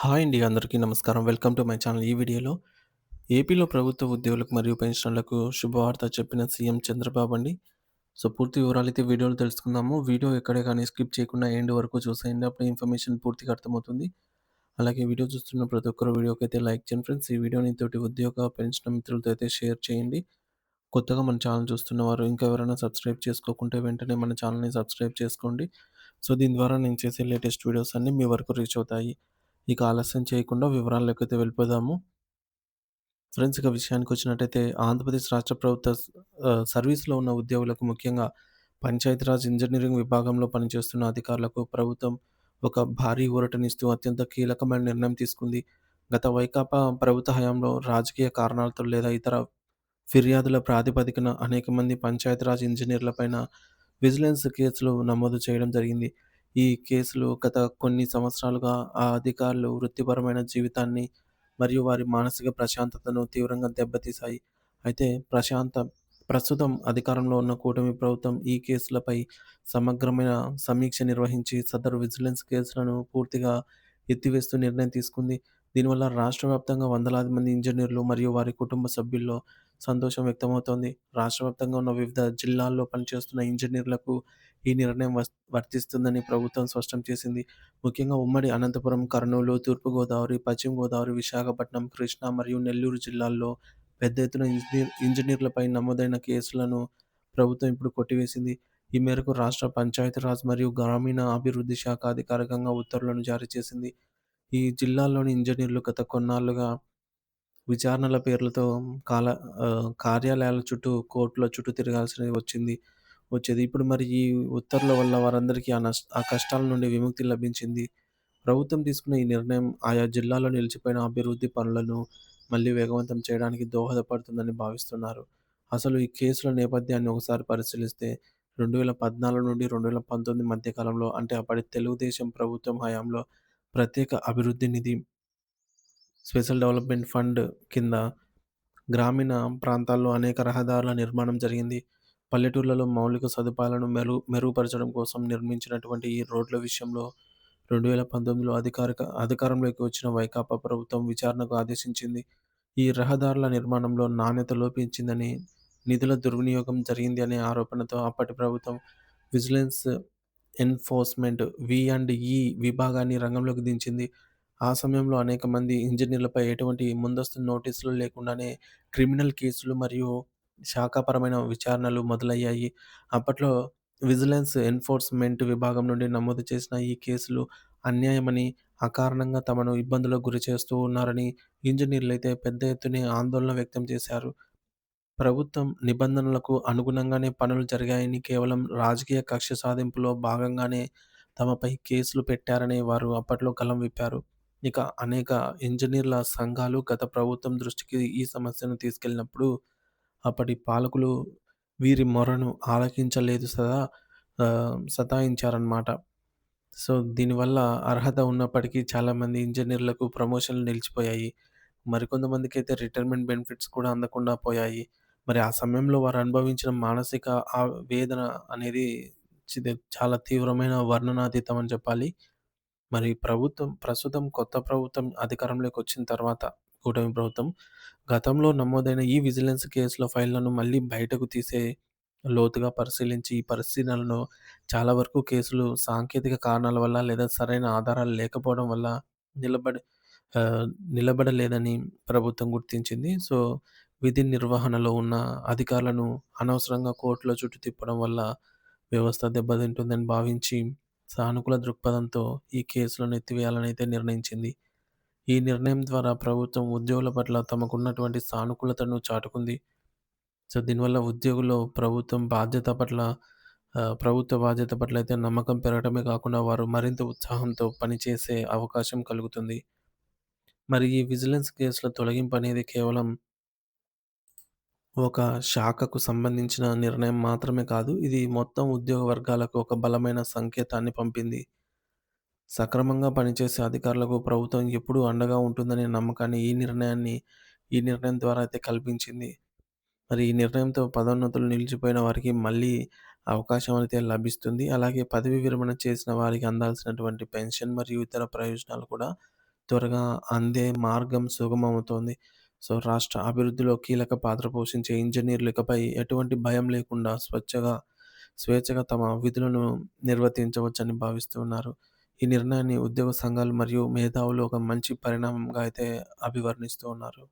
Hi అండి. అందరికీ నమస్కారం. Welcome to my channel. ఈ వీడియోలో ఏపీలో ప్రభుత్వ ఉద్యోగులకు మరియు పెన్షనర్లకు శుభవార్త చెప్పిన సీఎం చంద్రబాబు అండి. సో, పూర్తి వివరాలైతే వీడియోలో తెలుసుకుందాము. వీడియో ఎక్కడే కానీ స్కిప్ చేయకుండా ఎండ్ వరకు చూసేయండి. అప్పుడే ఇన్ఫర్మేషన్ పూర్తిగా అర్థమవుతుంది. అలాగే వీడియో చూస్తున్న ప్రతి ఒక్కరు వీడియోకైతే లైక్ చేయండి ఫ్రెండ్స్. ఈ వీడియోని తోటి ఉద్యోగ, పెన్షన్ మిత్రులతో అయితే షేర్ చేయండి. కొత్తగా మన ఛానల్ చూస్తున్నవారు ఇంకా ఎవరైనా సబ్స్క్రైబ్ చేసుకోకుంటే వెంటనే మన ఛానల్‌ని సబ్స్క్రైబ్ చేసుకోండి. సో, దీని ద్వారా నేను చేసే లేటెస్ట్ వీడియోస్ అన్నీ మీ వరకు రీచ్ అవుతాయి. ఇక ఆలస్యం చేయకుండా వివరాల్లోకైతే వెళ్ళిపోదాము. ఫ్రెండ్స్ ఇక విషయానికొచ్చినట్టయితే ఆంధ్రప్రదేశ్ రాష్ట్ర ప్రభుత్వ సర్వీస్‌లో ఉన్న ఉద్యోగులకు ముఖ్యంగా పంచాయతీరాజ్ ఇంజినీరింగ్ విభాగంలో పనిచేస్తున్న అధికారులకు ప్రభుత్వం ఒక భారీ ఊరటనిస్తూ అత్యంత కీలకమైన నిర్ణయం తీసుకుంది. గత వైకాపా ప్రభుత్వ హయాంలో రాజకీయ కారణాలతో లేదా ఇతర ఫిర్యాదుల ప్రాతిపదికన అనేక మంది పంచాయతీరాజ్ ఇంజినీర్లపైన విజిలెన్స్ కేసులు నమోదు చేయడం జరిగింది. ఈ కేసులు గత కొన్ని సంవత్సరాలుగా ఆ అధికారులు వృత్తిపరమైన జీవితాన్ని మరియు వారి మానసిక ప్రశాంతతను తీవ్రంగా దెబ్బతీశాయి. అయితే ప్రస్తుతం అధికారంలో ఉన్న కూటమి ప్రభుత్వం ఈ కేసులపై సమగ్రమైన సమీక్ష నిర్వహించి సదరు విజిలెన్స్ కేసులను పూర్తిగా ఎత్తివేస్తూ నిర్ణయం తీసుకుంది. దీనివల్ల రాష్ట్ర వ్యాప్తంగా వందలాది మంది ఇంజినీర్లు మరియు వారి కుటుంబ సభ్యుల్లో సంతోషం వ్యక్తమవుతోంది. రాష్ట్ర వ్యాప్తంగా ఉన్న వివిధ జిల్లాల్లో పనిచేస్తున్న ఇంజినీర్లకు ఈ నిర్ణయం వర్తిస్తుందని ప్రభుత్వం స్పష్టం చేసింది. ముఖ్యంగా ఉమ్మడి అనంతపురం, కర్నూలు, తూర్పుగోదావరి, పశ్చిమ గోదావరి, విశాఖపట్నం, కృష్ణా మరియు నెల్లూరు జిల్లాల్లో పెద్ద ఎత్తున ఇంజినీర్లపై నమోదైన కేసులను ప్రభుత్వం ఇప్పుడు కొట్టివేసింది. ఈ మేరకు రాష్ట్ర పంచాయతీరాజ్ మరియు గ్రామీణ అభివృద్ధి శాఖ అధికారికంగా ఉత్తర్వులను జారీ చేసింది. ఈ జిల్లాల్లోని ఇంజినీర్లు గత కొన్నాళ్లుగా విచారణల పేర్లతో కార్యాలయాల చుట్టూ, కోర్టుల చుట్టూ తిరగాల్సి వచ్చేది. ఇప్పుడు మరి ఈ ఉత్తర్వుల వల్ల వారందరికీ ఆ కష్టాల నుండి విముక్తి లభించింది. ప్రభుత్వం తీసుకున్న ఈ నిర్ణయం ఆయా జిల్లాల్లో నిలిచిపోయిన అభివృద్ధి పనులను మళ్లీ వేగవంతం చేయడానికి దోహదపడుతుందని భావిస్తున్నారు. అసలు ఈ కేసుల నేపథ్యాన్ని ఒకసారి పరిశీలిస్తే 2014 నుండి 2019 మధ్య కాలంలో అంటే అప్పటి తెలుగుదేశం ప్రభుత్వం హయాంలో ప్రత్యేక అభివృద్ధి నిధి, స్పెషల్ డెవలప్‌మెంట్ ఫండ్ కింద గ్రామీణ ప్రాంతాల్లో అనేక రహదారుల నిర్మాణం జరిగింది. పల్లెటూర్లలో మౌలిక సదుపాయాలను మెరుగుపరచడం కోసం నిర్మించినటువంటి ఈ రోడ్ల విషయంలో 2019లో అధికారంలోకి వచ్చిన వైకాపా ప్రభుత్వం విచారణకు ఆదేశించింది. ఈ రహదారుల నిర్మాణంలో నాణ్యత లోపించిందని, నిధుల దుర్వినియోగం జరిగింది అనే ఆరోపణతో అప్పటి ప్రభుత్వం విజిలెన్స్ ఎన్ఫోర్స్‌మెంట్ వి&ఈ విభాగాన్ని రంగంలోకి దించింది. ఆ సమయంలో అనేక మంది ఇంజినీర్లపై ఎటువంటి ముందస్తు నోటీసులు లేకుండానే క్రిమినల్ కేసులు మరియు శాఖాపరమైన విచారణలు మొదలయ్యాయి. అప్పట్లో విజిలెన్స్ ఎన్ఫోర్స్‌మెంట్ విభాగం నుండి నమోదు చేసిన ఈ కేసులు అన్యాయమని, అకారణంగా తమను ఇబ్బందులకు గురిచేస్తూ ఉన్నారని ఇంజినీర్లైతే పెద్ద ఎత్తున ఆందోళన వ్యక్తం చేశారు. ప్రభుత్వం నిబంధనలకు అనుగుణంగానే పనులు జరిగాయని, కేవలం రాజకీయ కక్ష సాధింపులో భాగంగానే తమపై కేసులు పెట్టారని వారు అప్పట్లో గళం విప్పారు. ఇక అనేక ఇంజినీర్ల సంఘాలు గత ప్రభుత్వం దృష్టికి ఈ సమస్యను తీసుకెళ్ళినప్పుడు, అప్పటి పాలకులు వీరి మొరను ఆలకించలేదు సతాయించారన్నమాట. సో, దీనివల్ల అర్హత ఉన్నప్పటికీ చాలామంది ఇంజినీర్లకు ప్రమోషన్‌లు నిలిచిపోయాయి. మరికొంతమందికైతే రిటైర్మెంట్ బెనిఫిట్స్ కూడా అందకుండా పోయాయి. మరి ఆ సమయంలో వారు అనుభవించిన మానసిక వేదన అనేది చాలా తీవ్రమైన వర్ణనాతీతం అని చెప్పాలి. మరి ప్రస్తుతం కొత్త ప్రభుత్వం అధికారంలోకి వచ్చిన తర్వాత కూటమి ప్రభుత్వం గతంలో నమోదైన ఈ విజిలెన్స్ కేసుల ఫైల్‌లను మళ్ళీ బయటకు తీసే లోతుగా పరిశీలించి ఈ పరిశీలనలో చాలా వరకు కేసులు సాంకేతిక కారణాల వల్ల లేదా సరైన ఆధారాలు లేకపోవడం వల్ల నిలబడి ఆహ్, నిలబడలేదని ప్రభుత్వం గుర్తించింది. సో, విధి నిర్వహణలో ఉన్న అధికారులను అనవసరంగా కోర్టుల చుట్టూ తిప్పడం వల్ల వ్యవస్థ దెబ్బతింటుందని భావించి సానుకూల దృక్పథంతో ఈ కేసులను ఎత్తివేయాలనైతే నిర్ణయించింది. ఈ నిర్ణయం ద్వారా ప్రభుత్వం ఉద్యోగుల పట్ల తమకున్నటువంటి సానుకూలతను చాటుకుంది. సో, దీనివల్ల ఉద్యోగుల్లో ప్రభుత్వ బాధ్యత పట్ల అయితే నమ్మకం పెరగడమే కాకుండా వారు మరింత ఉత్సాహంతో పనిచేసే అవకాశం కలుగుతుంది. మరి ఈ విజిలెన్స్ కేసుల తొలగింపు అనేది కేవలం ఒక శాఖకు సంబంధించిన నిర్ణయం మాత్రమే కాదు. ఇది మొత్తం ఉద్యోగ వర్గాలకు ఒక బలమైన సంకేతాన్ని పంపింది. సక్రమంగా పనిచేసే అధికారులకు ప్రభుత్వం ఎప్పుడూ అండగా ఉంటుందనే నమ్మకాన్ని ఈ నిర్ణయం ద్వారా అయితే కల్పించింది. మరి ఈ నిర్ణయంతో పదోన్నతులు నిలిచిపోయిన వారికి మళ్ళీ అవకాశం అయితే లభిస్తుంది. అలాగే పదవీ విరమణ చేసిన వారికి అందాల్సినటువంటి పెన్షన్ మరియు ఇతర ప్రయోజనాలు కూడా త్వరగా అందే మార్గం సుగమమవుతోంది. సో, రాష్ట్ర అభివృద్ధిలో కీలక పాత్ర పోషించే ఇంజినీర్లు ఇకపై ఎటువంటి భయం లేకుండా స్వేచ్ఛగా తమ విధులను నిర్వర్తించవచ్చని భావిస్తూ ఉన్నారు. ఈ నిర్ణయాన్ని ఉద్యోగ సంఘాలు మరియు మేధావులు ఒక మంచి పరిణామంగా అయితే అభివర్ణిస్తూ ఉన్నారు.